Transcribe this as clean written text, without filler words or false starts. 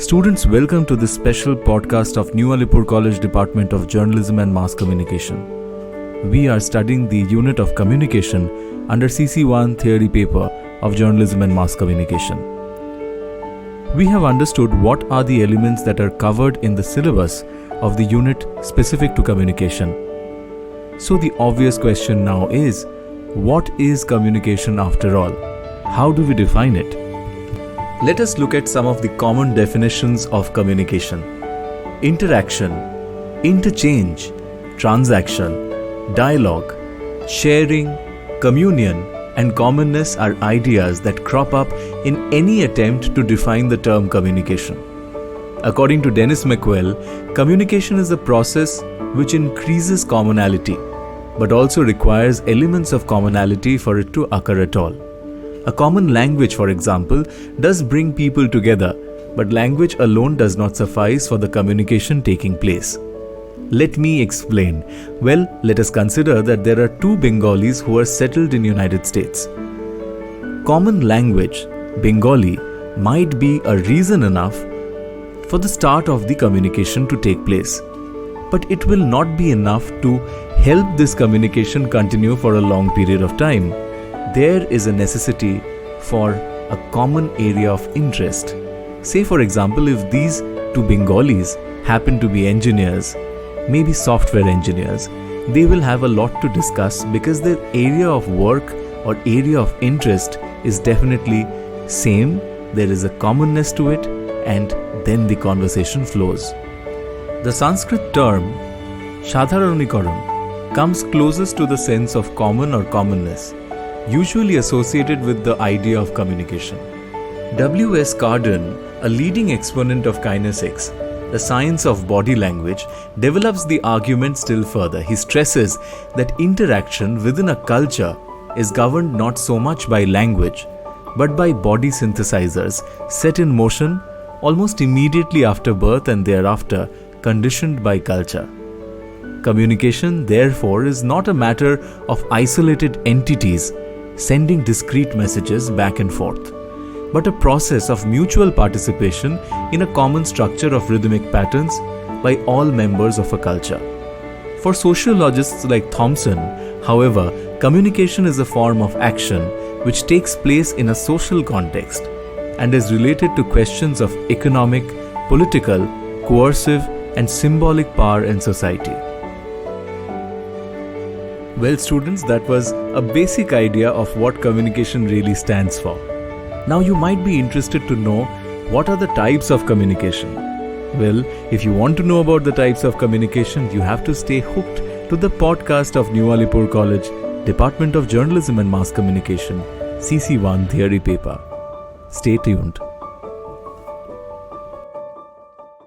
Students, welcome to this special podcast of New Alipore College Department of Journalism and Mass Communication. We are studying the unit of communication under CC1 theory paper of Journalism and Mass Communication. We have understood what are the elements that are covered in the syllabus of the unit specific to communication. So the obvious question now is, what is communication after all? How do we define it? Let us look at some of the common definitions of communication. Interaction, interchange, transaction, dialogue, sharing, communion, and commonness are ideas that crop up in any attempt to define the term communication. According to Dennis McWell, communication is a process which increases commonality, but also requires elements of commonality for it to occur at all. A common language, for example, does bring people together, but language alone does not suffice for the communication taking place. Let me explain. Well, let us consider that there are two Bengalis who are settled in United States. Common language, Bengali, might be a reason enough for the start of the communication to take place. But it will not be enough to help this communication continue for a long period of time. There is a necessity for a common area of interest. Say for example, if these two Bengalis happen to be engineers, maybe software engineers, they will have a lot to discuss because their area of work or area of interest is definitely same. There is a commonness to it, and then the conversation flows. The Sanskrit term Sadharanikaran comes closest to the sense of common or commonness, usually associated with the idea of communication. W.S. Carden, a leading exponent of kinesics, the science of body language, develops the argument still further. He stresses that interaction within a culture is governed not so much by language, but by body synthesizers set in motion almost immediately after birth and thereafter conditioned by culture. Communication, therefore, is not a matter of isolated entities sending discrete messages back and forth, but a process of mutual participation in a common structure of rhythmic patterns by all members of a culture. For sociologists like Thompson, however, communication is a form of action which takes place in a social context and is related to questions of economic, political, coercive, and symbolic power in society. Well, students, that was a basic idea of what communication really stands for. Now you might be interested to know what are the types of communication. Well, if you want to know about the types of communication, you have to stay hooked to the podcast of New Alipore College, Department of Journalism and Mass Communication, CC1 theory paper. Stay tuned.